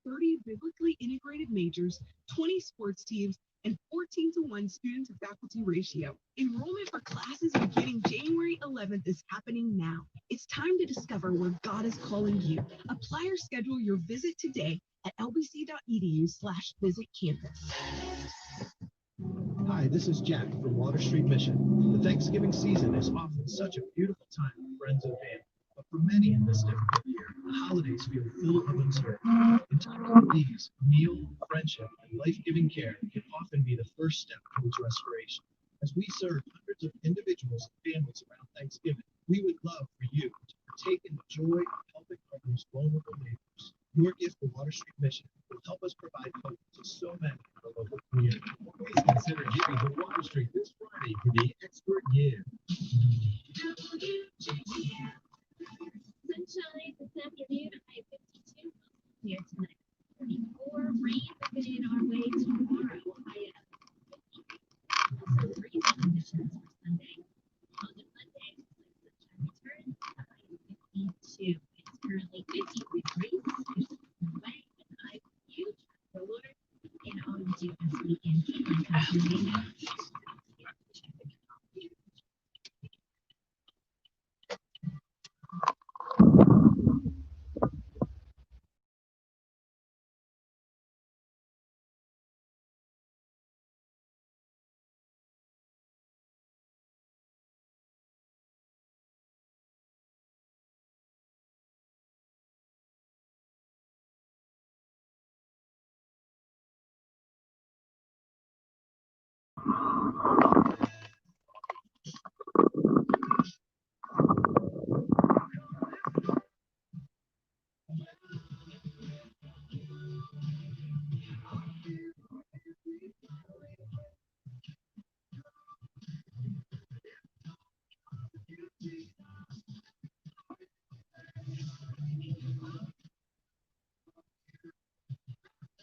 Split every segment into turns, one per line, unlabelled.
30 biblically integrated majors, 20 sports teams, and 14 to 1 student to faculty ratio. Enrollment for classes beginning January 11th is happening now. It's time to discover where God is calling you. Apply or schedule your visit today at lbc.edu/visit campus.
Hi, this is Jack from Water Street Mission. The Thanksgiving season is often such a beautiful time with friends and family. But for many in this difficult year, the holidays feel full of uncertainty. In times like these, a meal, friendship, and life-giving care can often be the first step towards restoration. As we serve hundreds of individuals and families around Thanksgiving, we would love for you to partake in the joy of helping our most vulnerable neighbors. Your gift to Water Street Mission will help us provide hope to so many in our local community. Please consider giving to Water Street this Friday for the Expert Give.
Sunshine this afternoon, I-52 clear tonight. 34 rain headed our way tomorrow. Also freezing conditions for Sunday. On Monday, sunshine returns. I-52. It's currently 53 degrees. It's away, and I you the Lord in all you do this weekend. Keep on coming.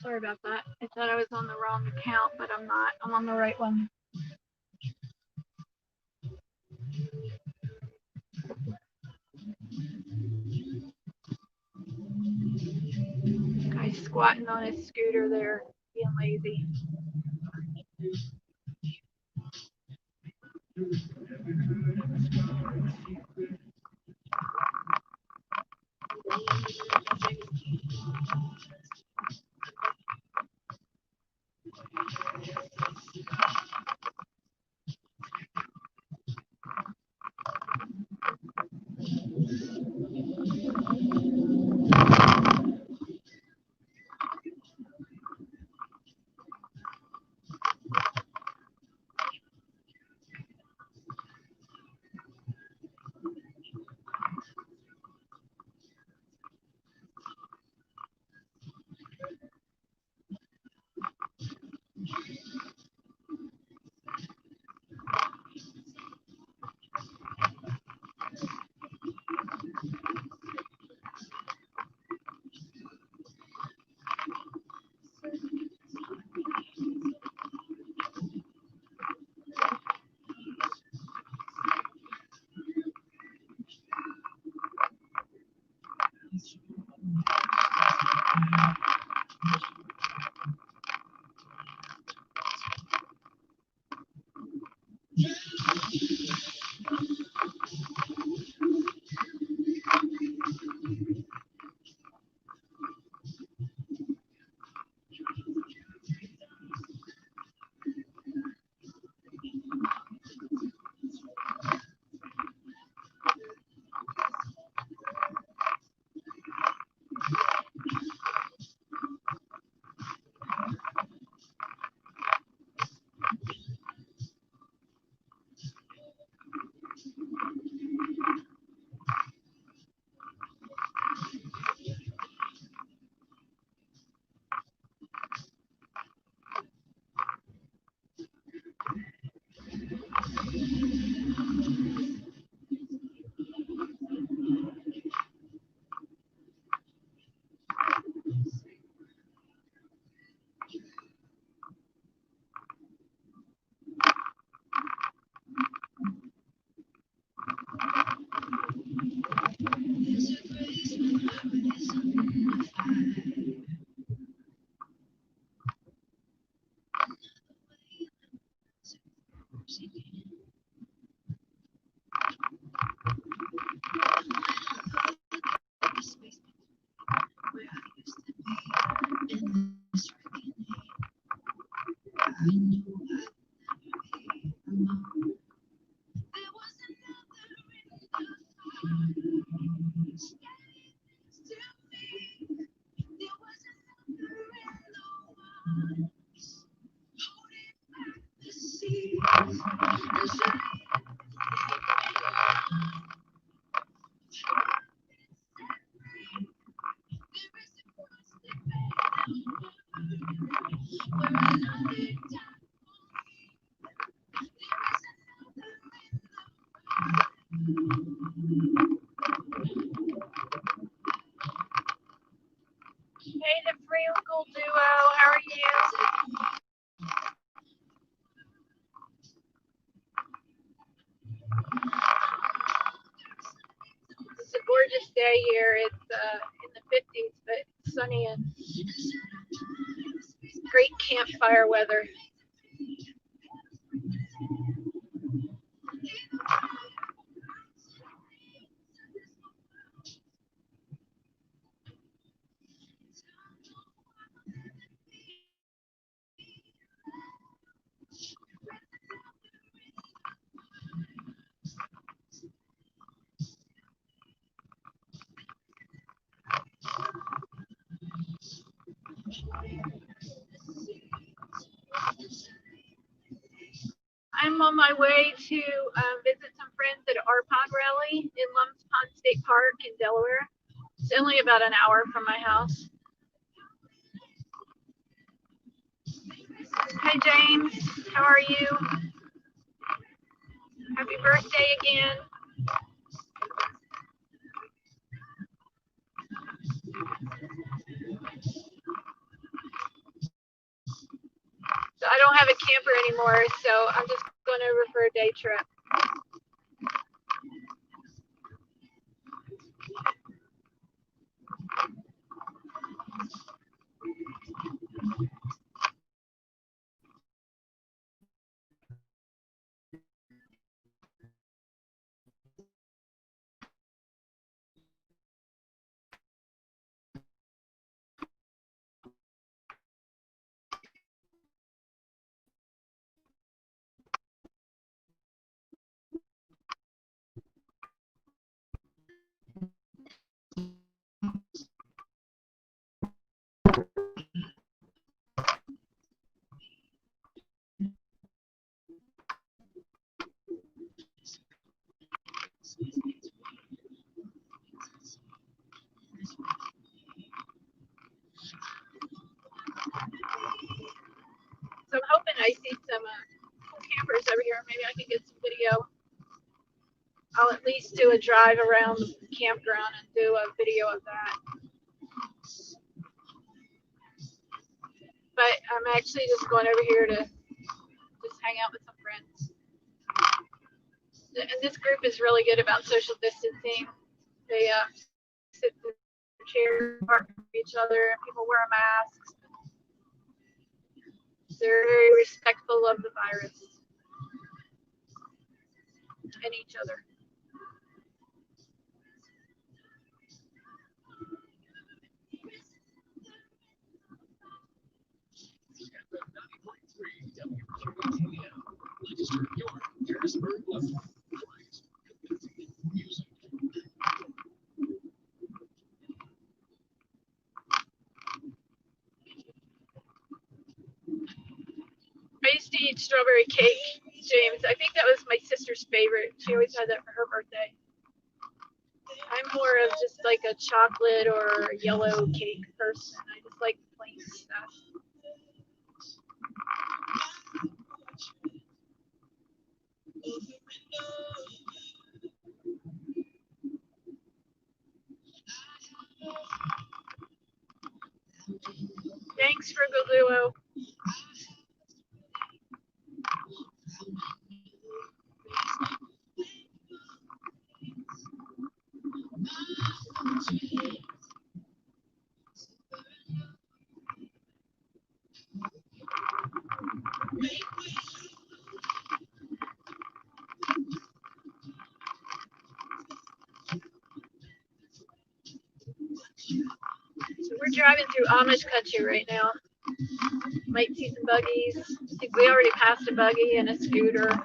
Sorry about that. I thought I was on the wrong account, but I'm not. I'm on the right one. Guy squatting on his scooter there, being lazy. Hey, the Frugal Duo, how are you? It's a gorgeous day here. It's in the 50s, but sunny and great campfire weather. I'm on my way to visit some friends at our pond rally in Lums Pond State Park in Delaware. It's only about an hour from my house. Hey James, how are you? Happy birthday again. So I don't have a camper anymore, so I'm just going over for a day trip. So I'm hoping I see some cool campers over here. Maybe I can get some video. I'll at least do a drive around the campground and do a video of that. But I'm actually just going over here to just hang out with some friends. And this group is really good about social distancing. They sit in chairs apart from each other, and people wear masks. They're very respectful of the virus and each other. I used to eat strawberry cake, James. I think that was my sister's favorite. She always had that for her birthday. I'm more of just like a chocolate or yellow cake person. I just like plain stuff. Thanks, Frugal Duo. So we're driving through Amish country right now. Might see some buggies. I think we already passed a buggy and a scooter.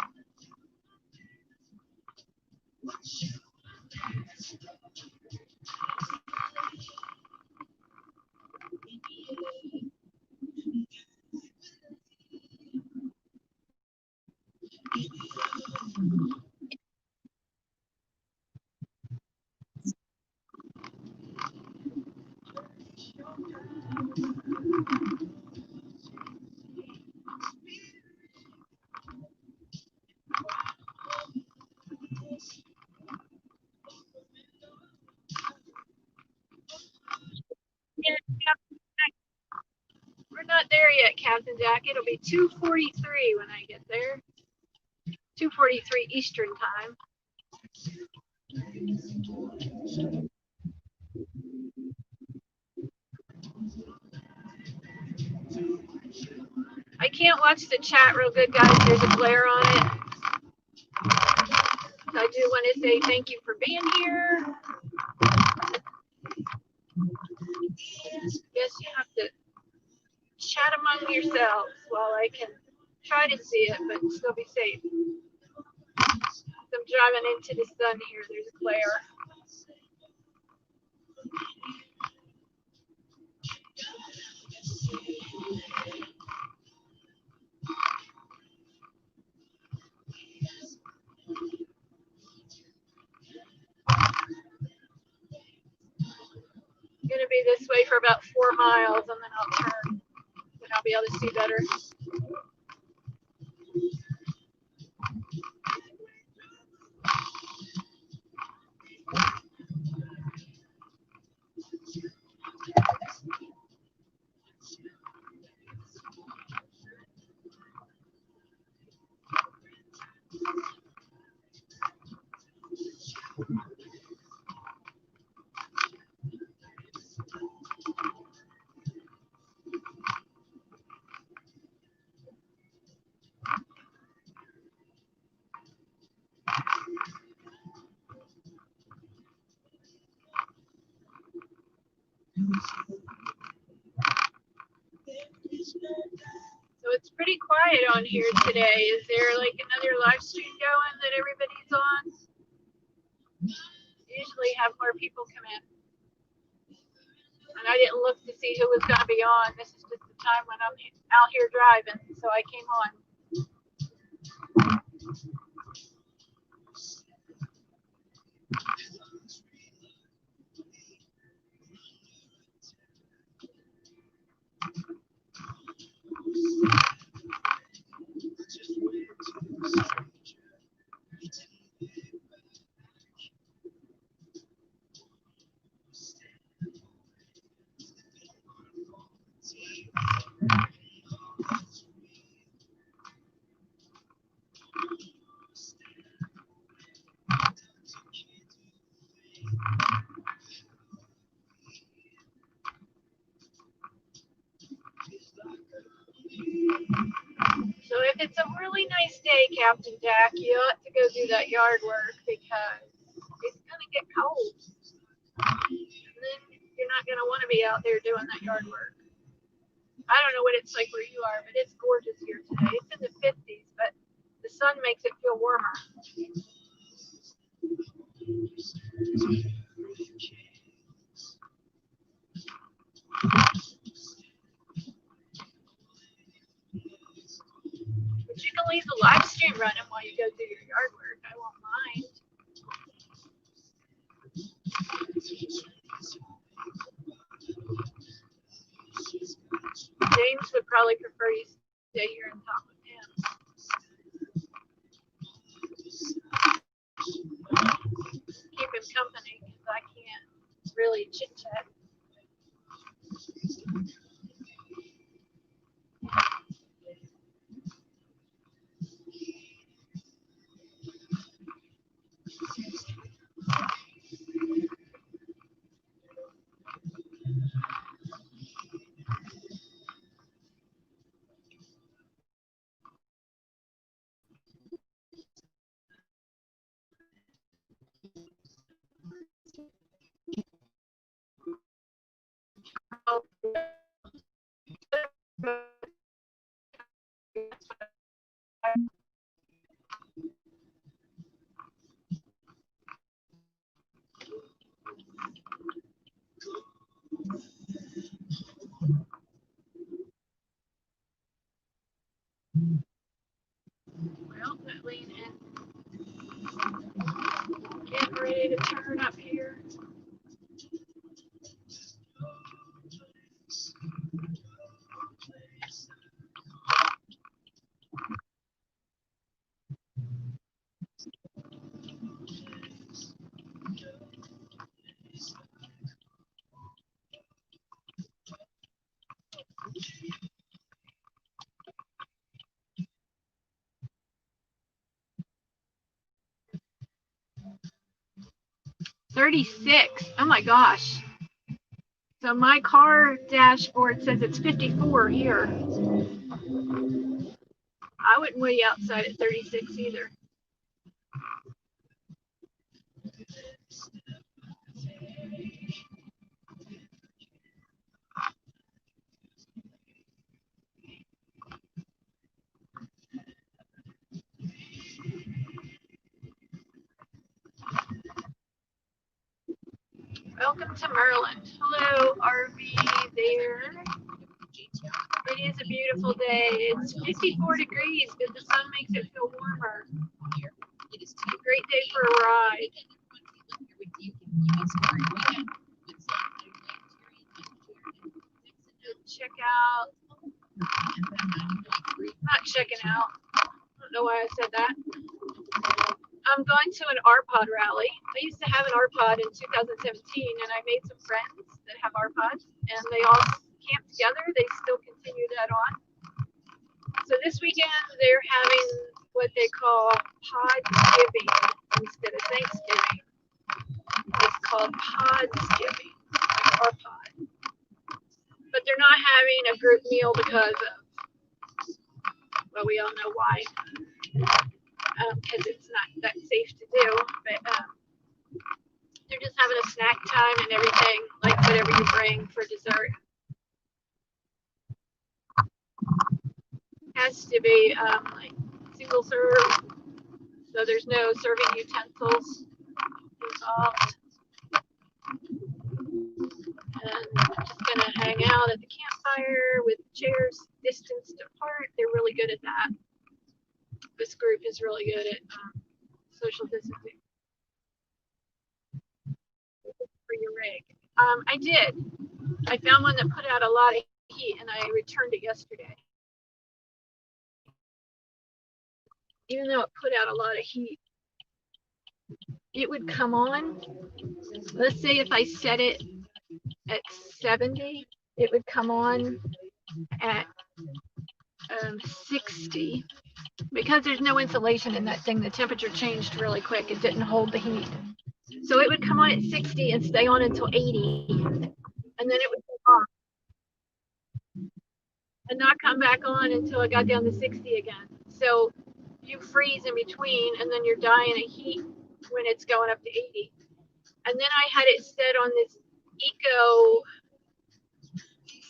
We're not there yet, Captain Jack. It'll be 2:43 when I get there. 2:43 Eastern time. I can't watch the chat real good, guys. There's a glare on it. So I do want to say thank you for being here. Guess you have to chat among yourselves while I can try to see it, but still be safe. I'm driving into the sun here. There's a glare. I'm gonna be this way for about 4 miles, and then I'll turn, and I'll be able to see better. So it's pretty quiet on here today. Is there like another live stream going that everybody's on? Usually have more people come in. And I didn't look to see who was going to be on. This is just the time when I'm out here driving, so I came on. So if it's a really nice day, Captain Jack, you ought to go do that yard work because it's going to get cold. And then you're not going to want to be out there doing that yard work. I don't know what it's like where you are, but it's gorgeous here today. It's in the 50s, but the sun makes it feel warmer. But you can leave the live stream running while you go do your yard work. I won't mind. James would probably prefer you stay here and talk with him. Keep him company because I can't really chit chat. 36. Oh my gosh. So my car dashboard says it's 54 here. I wouldn't wait outside at 36 either. Welcome to Maryland. Hello, RV there. It is a beautiful day. It's 54 degrees, but the sun makes it feel warmer. It's a great day for a ride. Check out. Not checking out. I don't know why I said that. I'm going to an RPod rally. I used to have an RPod in 2017, and I made some friends that have RPods, and they all camp together. They still continue that on. So this weekend, they're having what they call Podsgiving instead of Thanksgiving. It's called Podsgiving, like RPod. But they're not having a group meal because of, well, we all know why. Because it's not that safe to do, but they're just having a snack time and everything, like whatever you bring for dessert. Has to be like single serve, so there's no serving utensils involved. And I'm just gonna hang out at the campfire with chairs distanced apart. They're really good at that. This group is really good at social distancing. For your rig. I did. I found one that put out a lot of heat, and I returned it yesterday. Even though it put out a lot of heat, it would come on. Let's say if I set it at 70, it would come on at 60. Because there's no insulation in that thing, the temperature changed really quick. It didn't hold the heat. So it would come on at 60 and stay on until 80. And then it would go off and not come back on until it got down to 60 again. So you freeze in between, and then you're dying of heat when it's going up to 80. And then I had it set on this eco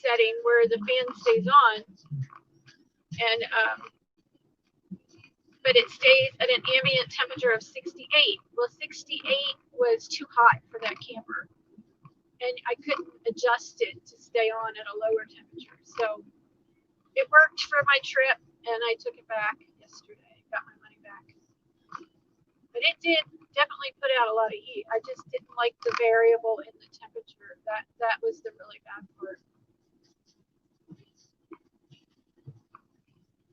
setting where the fan stays on, and but it stays at an ambient temperature of 68. Well, 68 was too hot for that camper, and I couldn't adjust it to stay on at a lower temperature. So it worked for my trip, and I took it back yesterday, got my money back. But it did definitely put out a lot of heat. I just didn't like the variable in the temperature. That was the really bad part.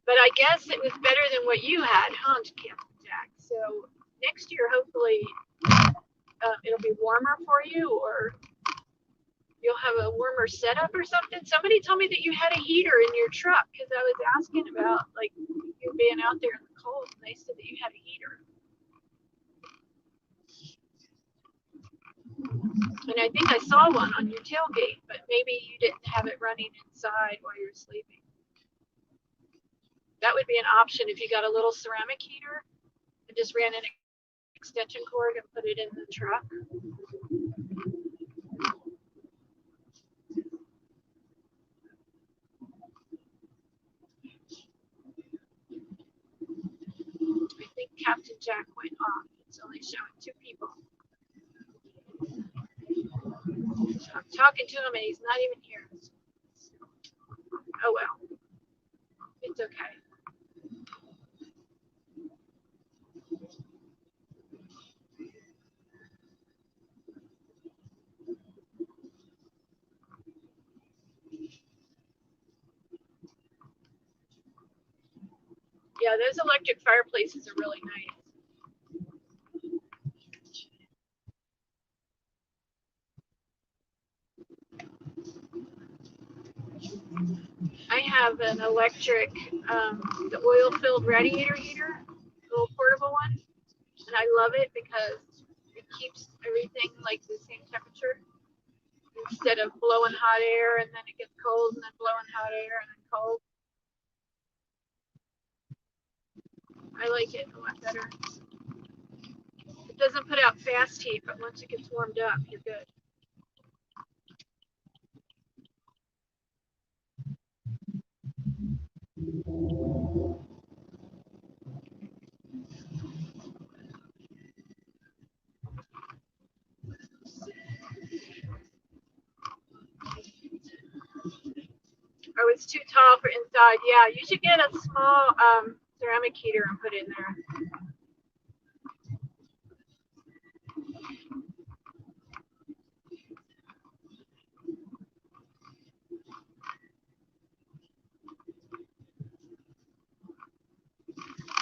But I guess it was better than what you had, huh, Captain Jack? So next year, hopefully, it'll be warmer for you, or you'll have a warmer setup or something. Somebody told me that you had a heater in your truck, because I was asking about like you being out there in the cold, and they said that you had a heater. And I think I saw one on your tailgate, but maybe you didn't have it running inside while you're sleeping. That would be an option if you got a little ceramic heater and just ran an extension cord and put it in the truck. I think Captain Jack went off. It's only showing 2 people. I'm talking to him and he's not even here. Oh well, it's okay. Yeah, those electric fireplaces are really nice. have an electric, the oil-filled radiator heater, little portable one, and I love it because it keeps everything like the same temperature instead of blowing hot air and then it gets cold and then blowing hot air and then cold. I like it a lot better. It doesn't put out fast heat, but once it gets warmed up, you're good. Oh, it's too tall for inside. Yeah, you should get a small ceramic heater and put it in there.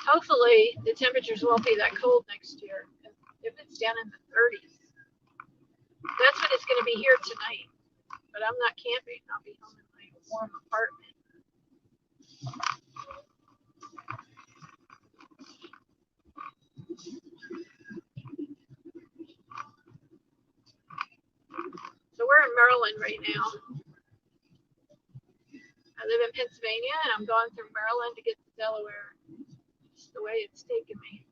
Hopefully, the temperatures won't be that cold next year. If it's down in the 30s, that's what it's going to be here tonight. But I'm not camping. I'll be home in my warm apartment. So we're in Maryland right now. I live in Pennsylvania, and I'm going through Maryland to get to Delaware. Just the way it's taken me.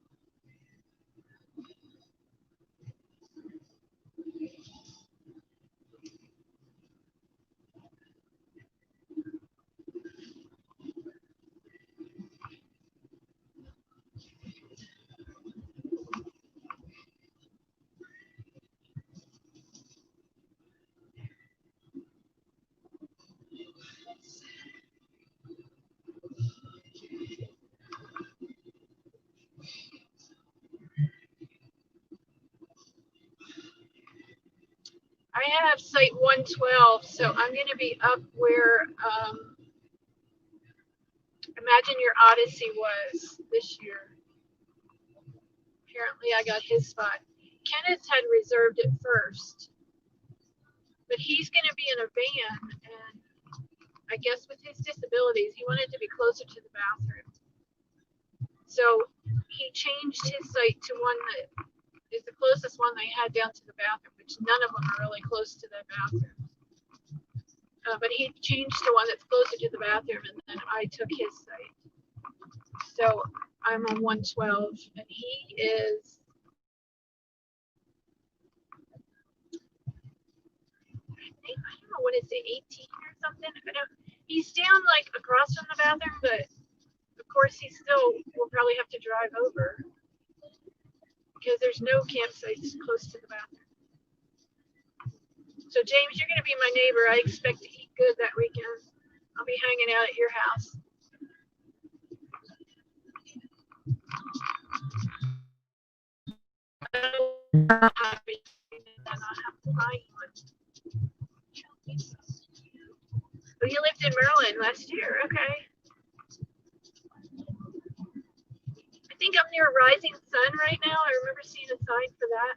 I have site 112, so I'm going to be up where Imagine Your Odyssey was this year. Apparently I got his spot. Kenneth had reserved it first, but he's going to be in a van, and I guess with his disabilities, he wanted to be closer to the bathroom. So he changed his site to one that is the closest one they had down to the bathroom, which none of them are really close to the bathroom. But he changed to one that's closer to the bathroom, and then I took his site. So I'm on 112, and he is, I don't know, what is it, 18 or something? He's down like across from the bathroom, but of course he still will probably have to drive over because there's no campsites close to the bathroom. So James, you're going to be my neighbor. I expect to eat good that weekend. I'll be hanging out at your house. I'll have to buy you one. Oh, you lived in Maryland last year. Okay. I think I'm near Rising Sun right now. I remember seeing a sign for that.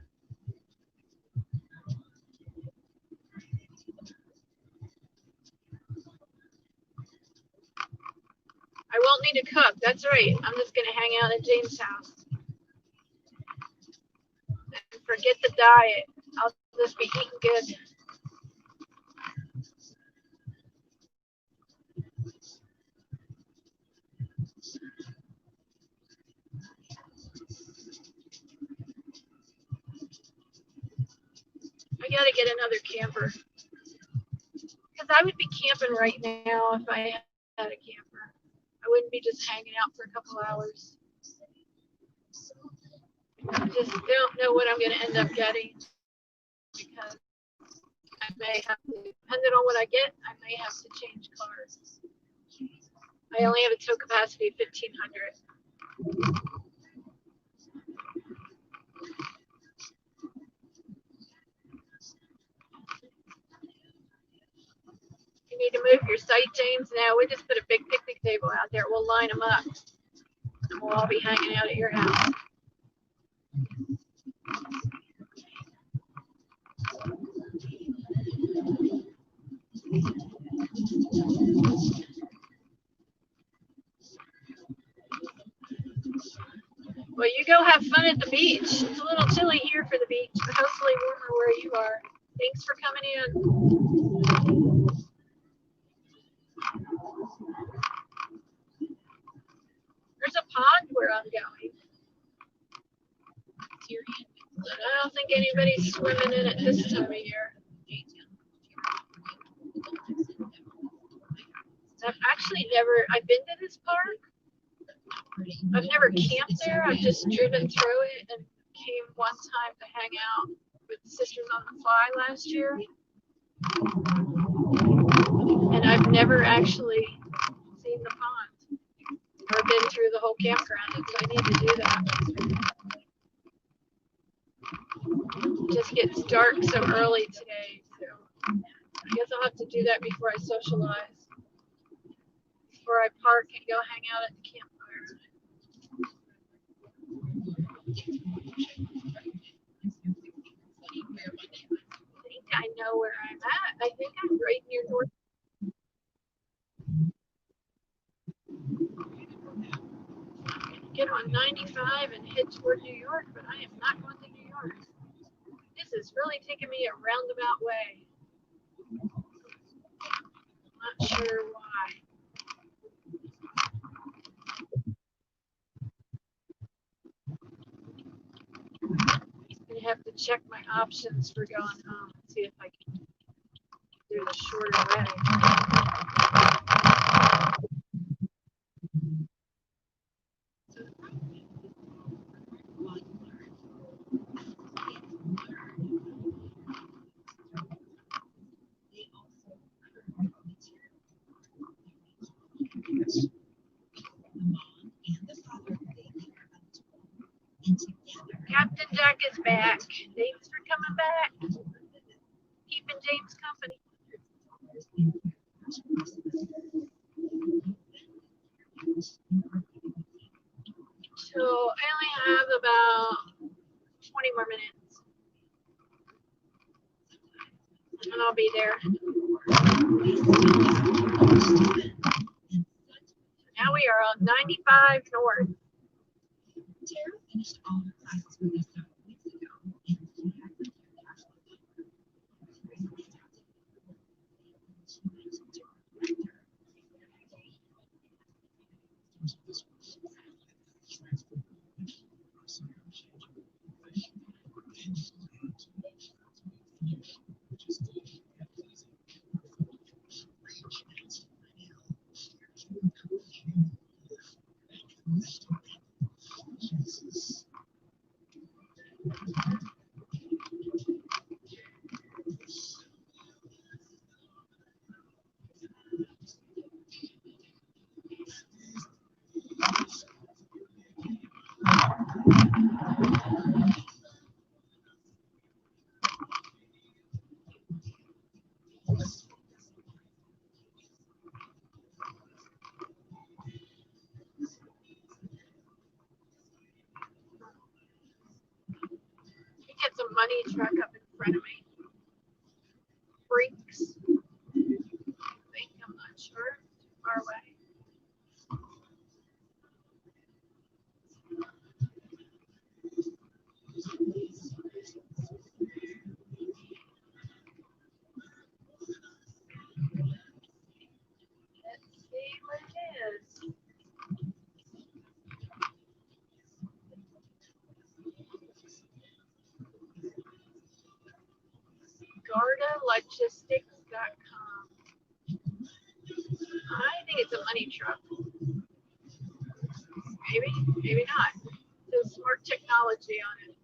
I won't need to cook. That's right. I'm just going to hang out at James' house. And forget the diet. I'll just be eating good. I got to get another camper. Because I would be camping right now if I had a camper. I wouldn't be just hanging out for a couple hours. I just don't know what I'm going to end up getting because I may have to, depending on what I get, I may have to change cars. I only have a tow capacity of 1,500. You need to move your site, James. Now we just put a big picnic table out there. We'll line them up, and we'll all be hanging out at your house. Well, you go have fun at the beach. It's a little chilly here for the beach, but hopefully warmer where you are. Thanks for coming in. There's a pond where I'm going. But I don't think anybody's swimming in it this time of year. I've been to this park. I've never camped there. I've just driven through it and came one time to hang out with Sisters on the Fly last year. And I've never actually seen the pond or been through the whole campground, so I need to do that. It just gets dark so early today, so I guess I'll have to do that before I socialize. Before I park and go hang out at the campfire. I think I know where I'm at. I think I'm right near North. Get on 95 and head toward New York, but I am not going to New York. This is really taking me a roundabout way. Not sure why. I'm going to have to check my options for going home. See if I can do the shorter way. Captain Jack is back. Thanks for coming back. Keeping James company. So I only have about 20 more minutes. And I'll be there. Now we are on 95 North.
Tara finished all her classes with us several weeks ago, and she had her cash flow.
Get some money truck up in front of me. Brinks. I think I'm not sure. Too far away. Let's see what it is. GardaLogistics.com. I think it's a money truck. Maybe, maybe not. There's smart technology on it.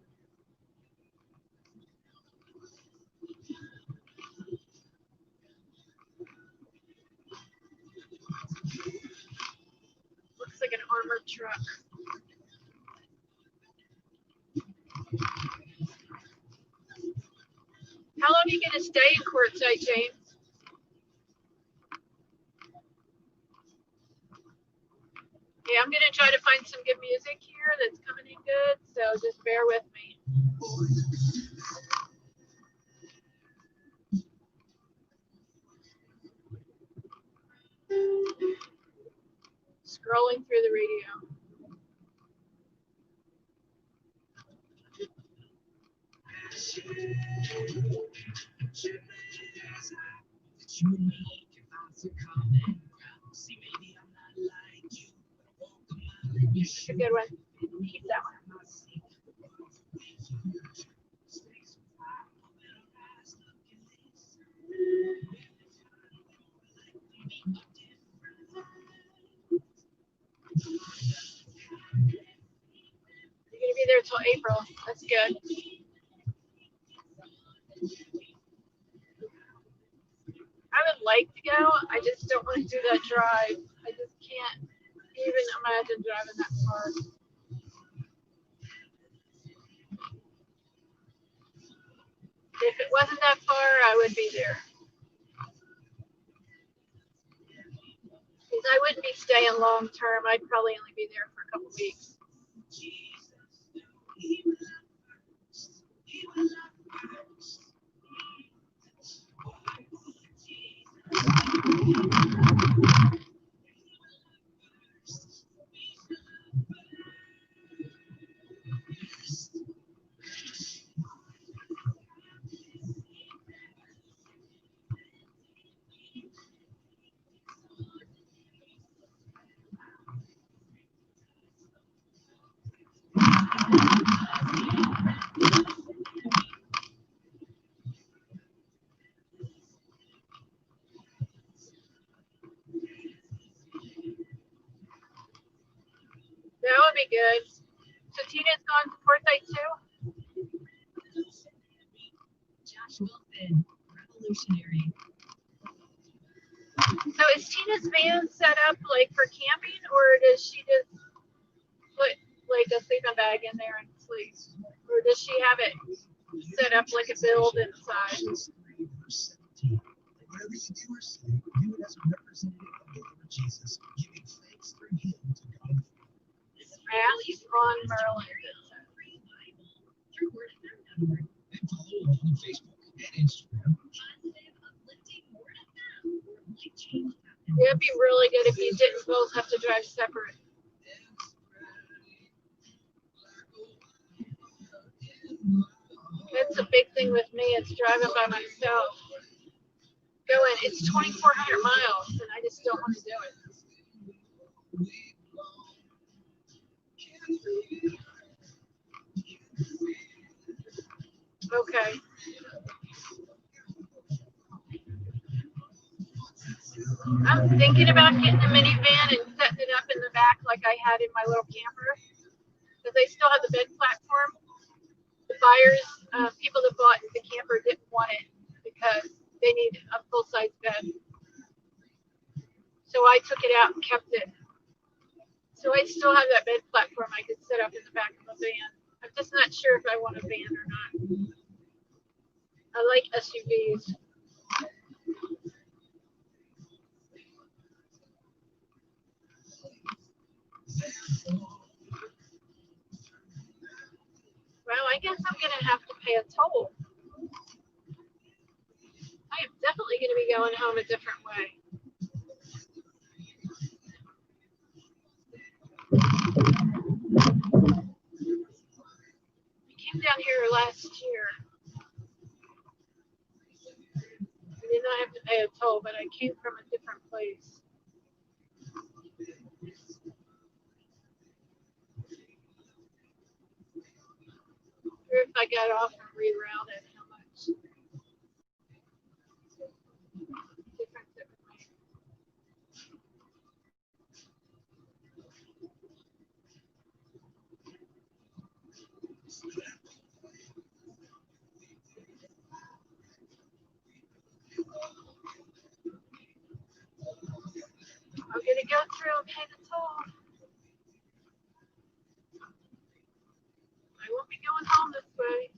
Looks like an armored truck. How long are you going to stay in Quartzsite, James? Yeah, I'm going to try to find some good music here that's coming in good, so just bear with me. Scrolling through the radio. That's a good one. Keep that one. You're gonna be there till April. That's good. I would like to go. I just don't want to do that drive. I just can't even imagine driving that far. If it wasn't that far, I would be there. Because I wouldn't be staying long term. I'd probably only be there for a couple weeks. That would be good. So Tina's gone to Forsyth too?
Josh Wilson, revolutionary.
So is Tina's van set up like for camping, or does she just put like a sleeping bag in there and sleep? Or does she have it set up like a build inside?
Wherever you do or sleep, do it as a representative of the Lord Jesus, giving thanks through him to God.
Ask on Merlin.
Through word
And follow along on Facebook and Instagram.
positive, uplifting Word FM, where life change happens.
It'd be really good if you didn't both have to drive separate. That's a big thing with me. It's driving by myself. Going, it's 2,400 miles, and I just don't want to do it. Okay. I'm thinking about getting a minivan and setting it up in the back like I had in my little camper. Because they still have the bed platform. The buyers, people that bought the camper didn't want it because they need a full-size bed. So I took it out and kept it. So I still have that bed platform I could set up in the back of a van. I'm just not sure if I want a van or not. I like SUVs. Well, I guess I'm going to have to pay a toll. I am definitely going to be going home a different way. I came down here last year. I did not have to pay a toll, but I came from a different place. Or if I got off and rerouted, how much difference it would make. I'm going to go through and pay the toll. I won't be going home this way.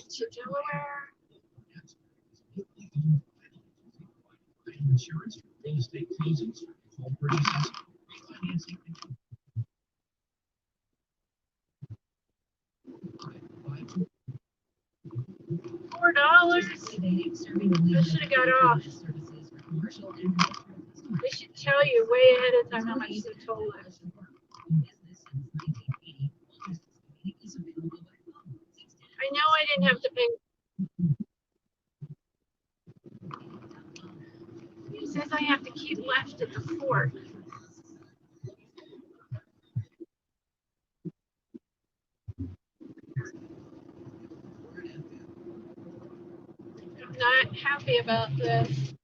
to Delaware.
Insurance, real estate closings, home purchases, refinancing,
$4. I should have got off. They should tell you way ahead of time how much the toll is. I know I didn't have to pay. It says I have to keep left at the fort. I'm not happy about this.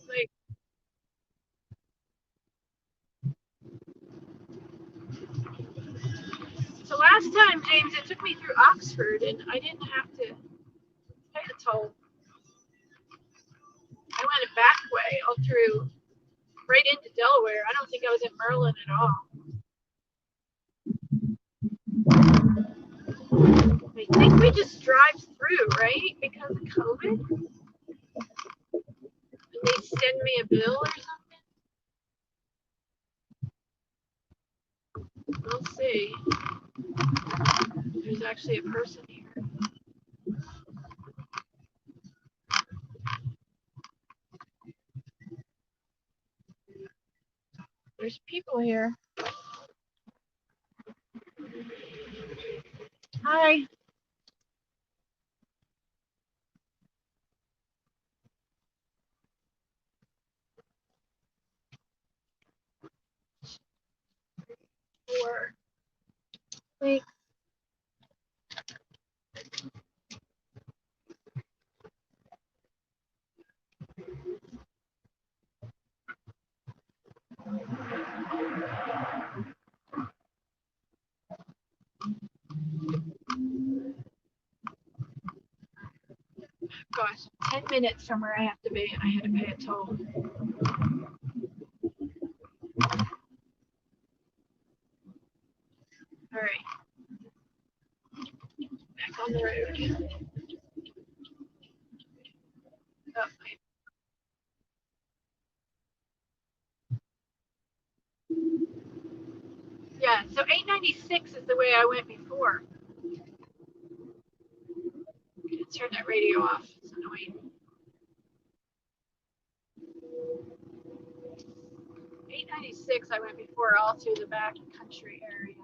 Like, so last time, James, it took me through Oxford and I didn't have to pay the toll. I went a back way all through, right into Delaware. I don't think I was in Maryland at all. I think we just drive through, right? Because of COVID? And they send me a bill or something? We'll see. There's actually a person here. There's people here. Hi. Wait. Gosh, 10 minutes from where I have to be, I had to pay a toll. All right. Back on the road. Oh, yeah, so 896 is the way I went before. I'm gonna turn that radio off. It's annoying. 896 I went before all through the back country area.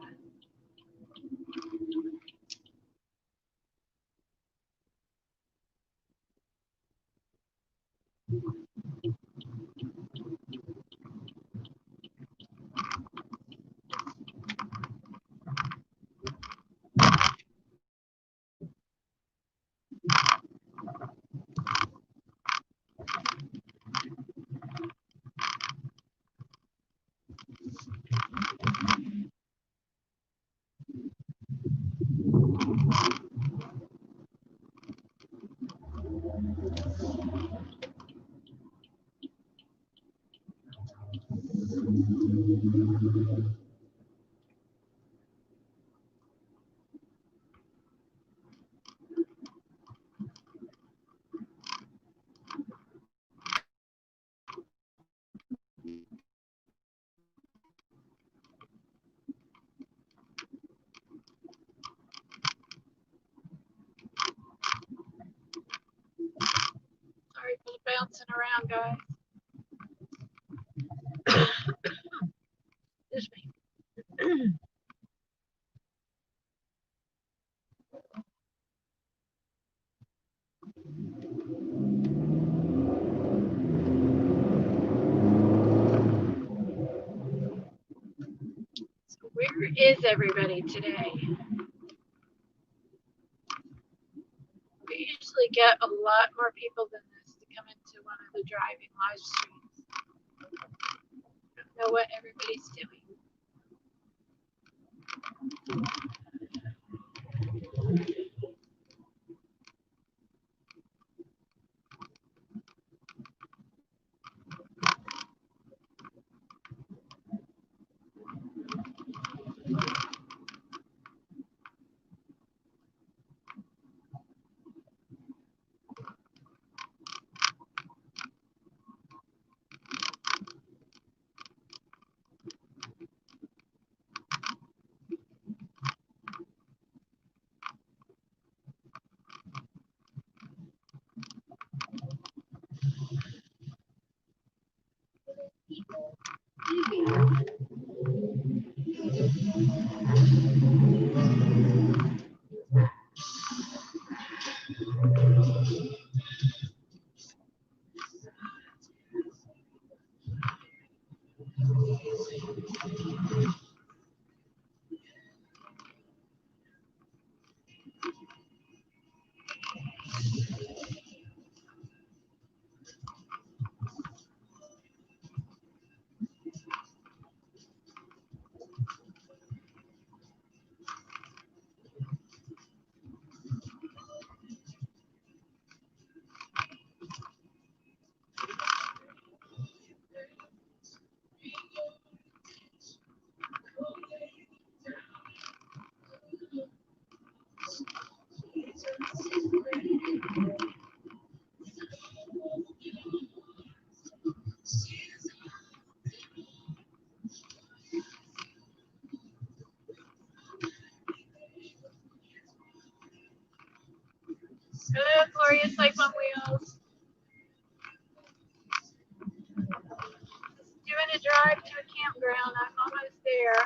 Sorry for the bouncing around, guys. Excuse me. So where is everybody today? We usually get a lot more people than this to come into one of the driving live streams. I don't know what everybody's doing. Hello, Glorious Life on Wheels. Doing a drive to a campground. I'm almost there.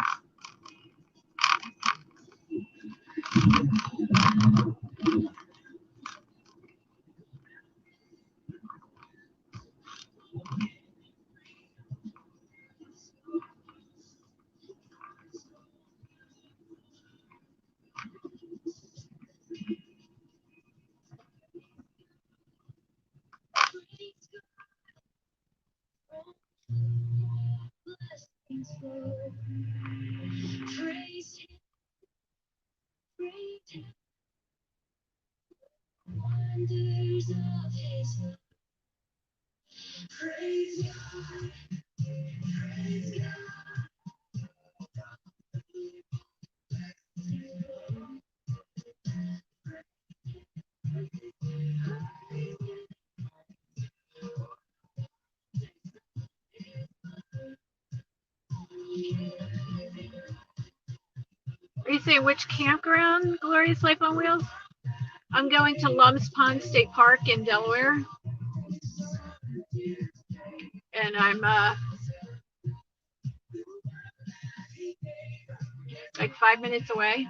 Are you saying which campground, Glorious Life on Wheels? I'm going to Lums Pond State Park in Delaware. And I'm like 5 minutes away.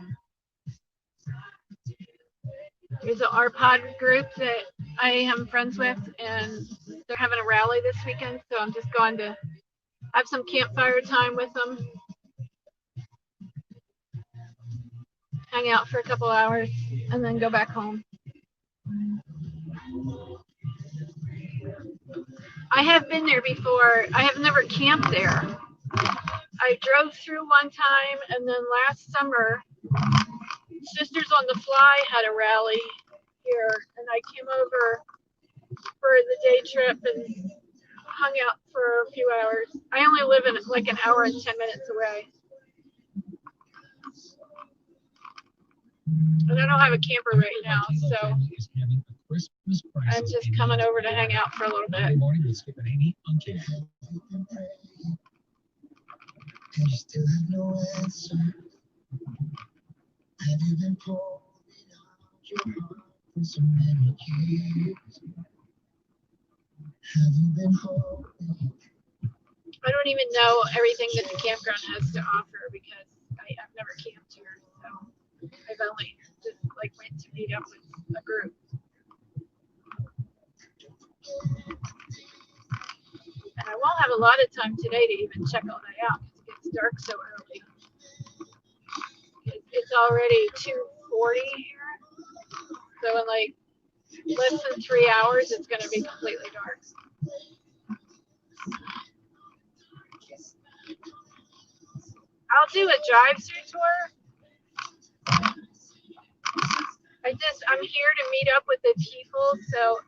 There's an RPod group that I am friends with, and they're having a rally this weekend, so I'm just going to have some campfire time with them, hang out for a couple hours, and then go back home. I have been there before. I have never camped there. I drove through one time, and then last summer, Sisters on the Fly had a rally here, and I came over for the day trip and hung out for a few hours. I only live in like an hour and 10 minutes away. And I don't have a camper right now, so I'm just coming over to hang out for a little bit.
And you still have no answer. Have you been pouring out your heart for so many years? Have you been holding?
I don't even know everything that the campground has to offer because I've never camped here. So I've only just like went to meet up with a group. And I won't have a lot of time today to even check all that out because it gets dark so early. It's already 2:40 here. So in like less than 3 hours, it's going to be completely dark. I'll do a drive-through tour. I'm here to meet up with the people, so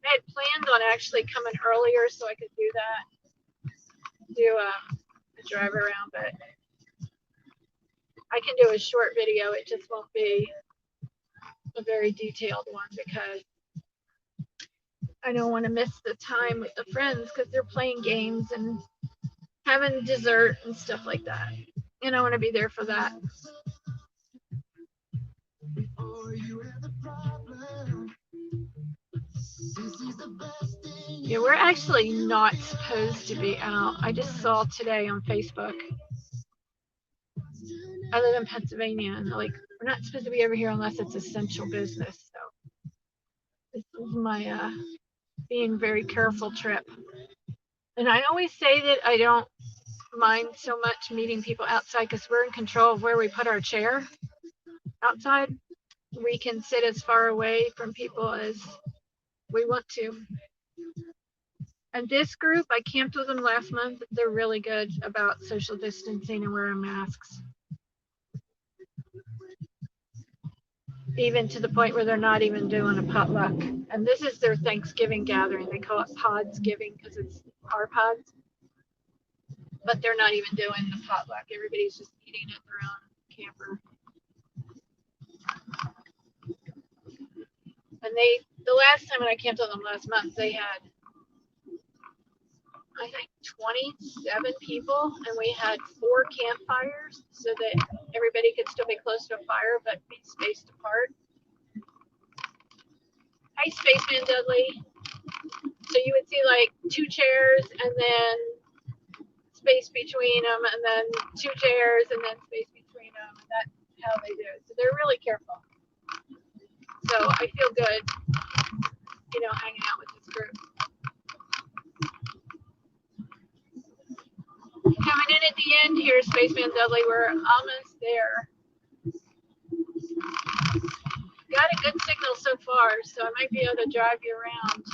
I had planned on actually coming earlier so I could do that, do a drive around, but I can do a short video. It just won't be a very detailed one because I don't want to miss the time with the friends because they're playing games and having dessert and stuff like that. And I want to be there for that.
Or you have the problem. This is the best thing
Yeah, we're actually not supposed to be out. I just saw today on Facebook. I live in Pennsylvania, and like we're not supposed to be over here unless it's essential business. So this is my being very careful trip. And I always say that I don't mind so much meeting people outside because we're in control of where we put our chair outside. We can sit as far away from people as we want to. And this group, I camped with them last month. They're really good about social distancing and wearing masks. Even to the point where they're not even doing a potluck. And this is their Thanksgiving gathering. They call it Podsgiving because it's our pods. But they're not even doing the potluck. Everybody's just eating at their own camper. And the last time when I camped with them last month, they had, I think, 27 people, and we had 4 campfires so that everybody could still be close to a fire but be spaced apart. Hi, Spaceman Dudley. So you would see like 2 chairs and then space between them, and then 2 chairs and then space between them, and that's how they do it. So they're really careful. So I feel good, hanging out with this group. Coming in at the end here, Spaceman Dudley, we're almost there. Got a good signal so far, so I might be able to drive you around,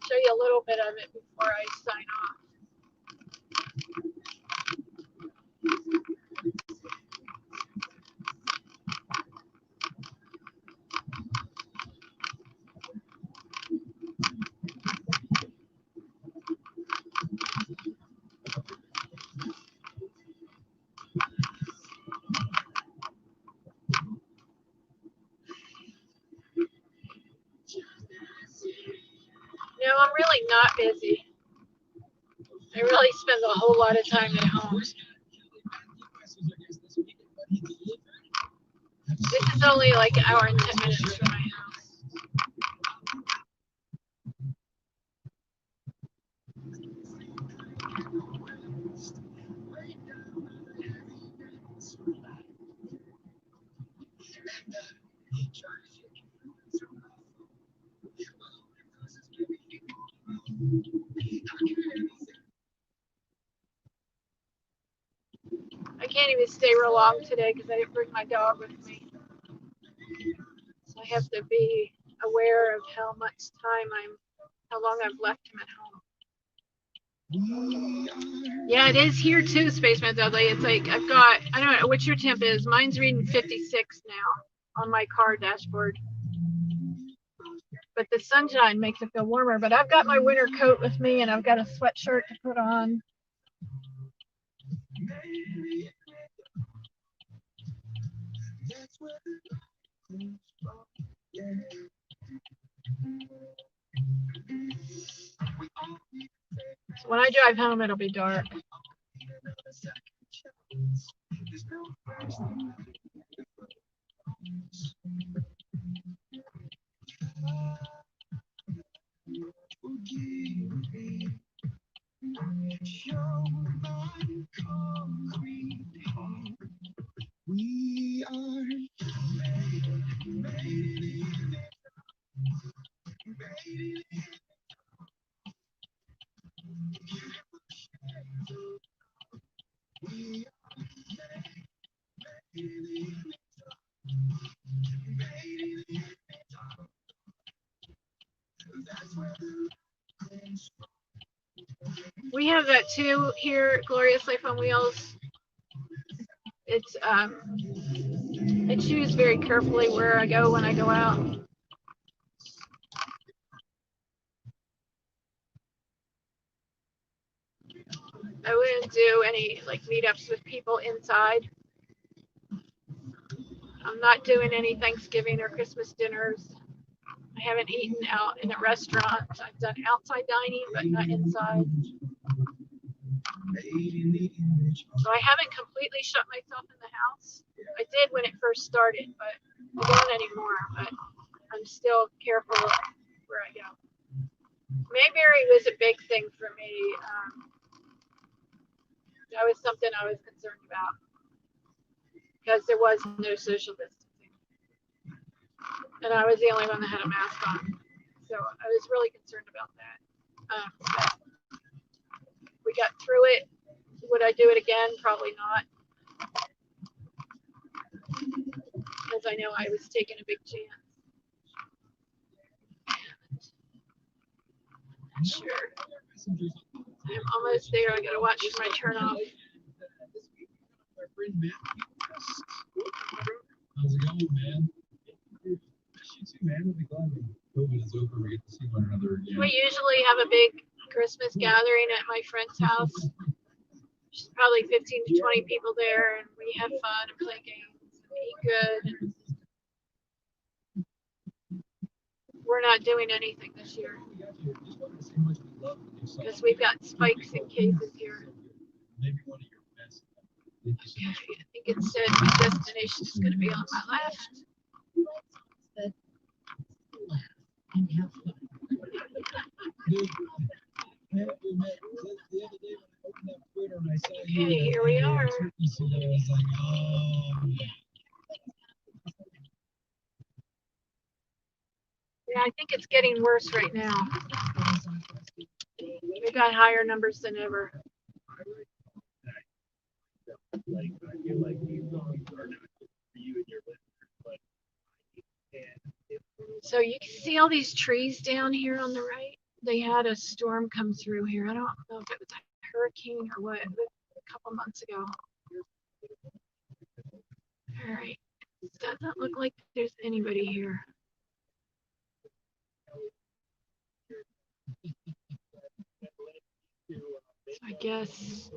show you a little bit of it before I sign off. No, I'm really not busy. I really spend a whole lot of time at home. This is only like an hour and 10 minutes from my house. I can't even stay real long today because I didn't bring my dog with me. So I have to be aware of how long I've left him at home. Yeah, it is here too, Spaceman Dudley. It's like I don't know what your temp is. Mine's reading 56 now on my car dashboard. But the sunshine makes it feel warmer. But I've got my winter coat with me, and I've got a sweatshirt to put on. So when I drive home, it'll be dark.
We are
We have that too here, Glorious Life on Wheels. It's I choose very carefully where I go when I go out. I wouldn't do any like meetups with people inside. I'm not doing any Thanksgiving or Christmas dinners. I haven't eaten out in a restaurant. I've done outside dining, but not inside. So I haven't completely shut myself in the house. I did when it first started, but I don't anymore. But I'm still careful where I go. Mayberry was a big thing for me. That was something I was concerned about because there was no social distancing, and I was the only one that had a mask on, so I was really concerned about that. We got through it. Would I do it again? Probably not, because I know I was taking a big chance. Sure. I'm almost there. I gotta watch my turn off.
How's it going, man? Miss you too, man. We'll be glad when COVID is over. We get to see one another again.
We usually have a big Christmas gathering at my friend's house. There's probably 15 to 20 people there, and we have fun and play games and eat good. We're not doing anything this year because we've got spikes in cases here.
Maybe one of your best.
Okay, I think it said my destination is going to be on my left.
And have fun.
Okay, here we are.
I was like, oh.
Yeah, I think it's getting worse right now. We got higher numbers than ever.
Like, I feel like these songs are not just for you and your listeners, but
So you can see all these trees down here on the right. They had a storm come through here. I don't know if it was a hurricane or what, a couple months ago. All right. It doesn't look like there's anybody here. So I guess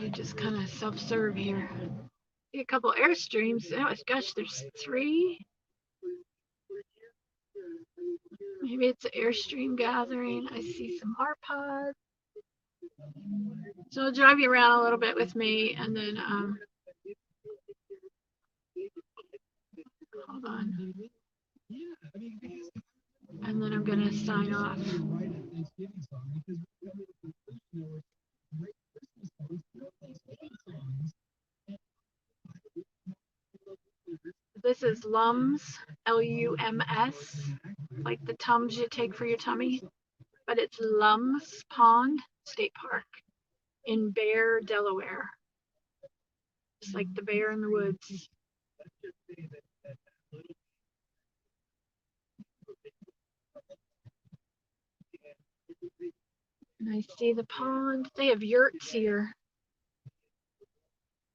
you just kind of self-serve here. See a couple airstreams. Oh gosh, there's 3. Maybe it's an airstream gathering. I see some R-pods. So I'll drive you around a little bit with me, and then hold on. And then I'm gonna sign off. This is Lums, Lums, like the Tums you take for your tummy, but it's Lums Pond State Park in Bear, Delaware. It's like the bear in the woods. And I see the pond. They have yurts here.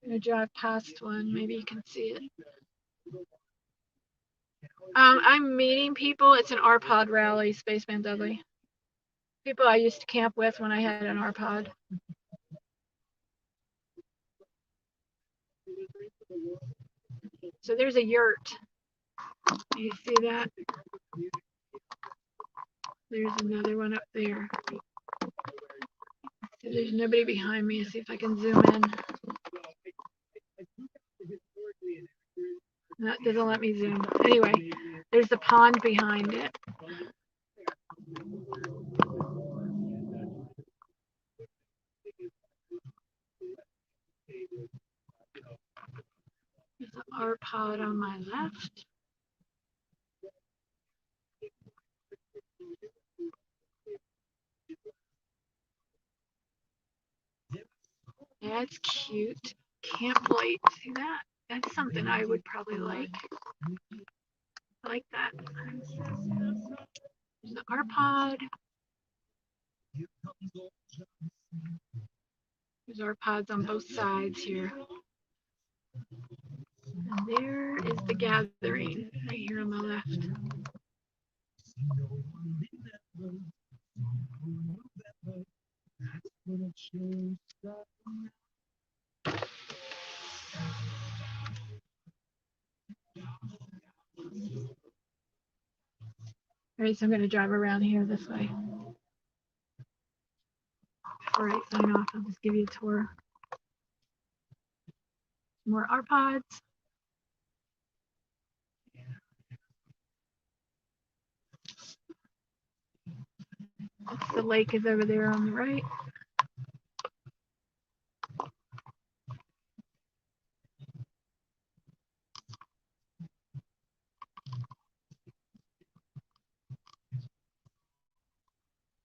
I'm gonna drive past one. Maybe you can see it. I'm meeting people. It's an R-Pod rally, Spaceman Dudley. People I used to camp with when I had an R-Pod. So there's a yurt. You see that? There's another one up there. So there's nobody behind me. See if I can zoom in. That doesn't let me zoom. Anyway, there's the pond behind it. There's an R-Pod on my left. That's cute. Camp light. See that? That's something I would probably like. I like that. There's the R-Pod. There's R-Pods on both sides here. And there is the gathering right here on my left. All right, so I'm going to drive around here this way. All right, sign off. I'll just give you a tour. More R-Pods. The lake is over there on the right.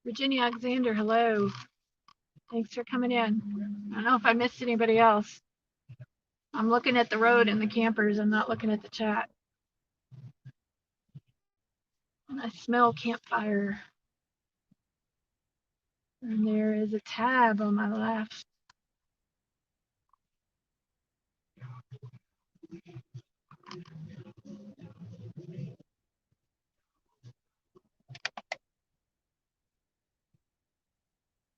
Virginia Alexander, hello. Thanks for coming in. I don't know if I missed anybody else. I'm looking at the road and the campers. I'm not looking at the chat. And I smell campfire. And there is a tab on my left.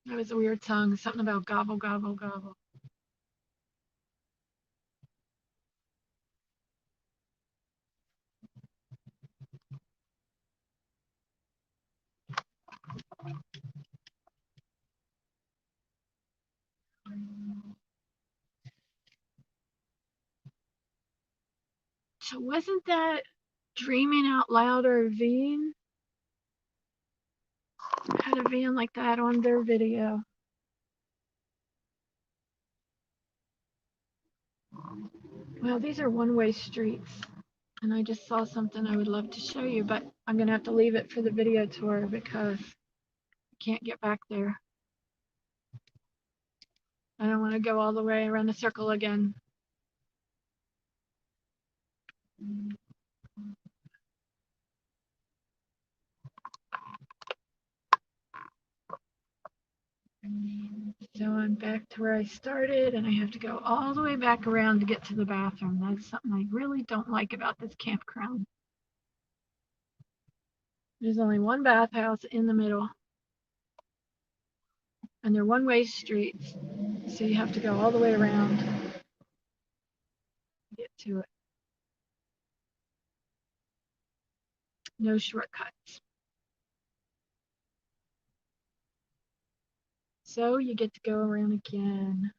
That was a weird song. Something about gobble, gobble, gobble. So wasn't that Dreaming Out Loud or Veen? Had a van like that on their video. Well, these are one-way streets. And I just saw something I would love to show you, but I'm going to have to leave it for the video tour because I can't get back there. I don't want to go all the way around the circle again. So I'm back to where I started and I have to go all the way back around to get to the bathroom. That's something I really don't like about this campground. There's only one bathhouse in the middle. And they're one-way streets. So you have to go all the way around to get to it. No shortcuts. So you get to go around again.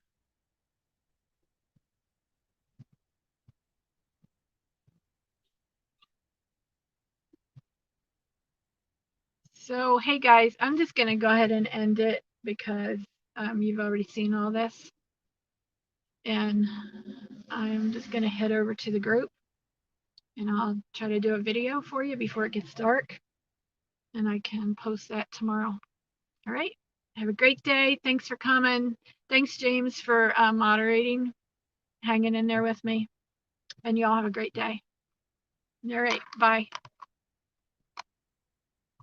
So, hey guys, I'm just going to go ahead and end it because you've already seen all this. And I'm just going to head over to the group and I'll try to do a video for you before it gets dark. And I can post that tomorrow. All right. Have a great day. Thanks for coming. Thanks, James, for moderating, hanging in there with me. And y'all have a great day. All right. Bye.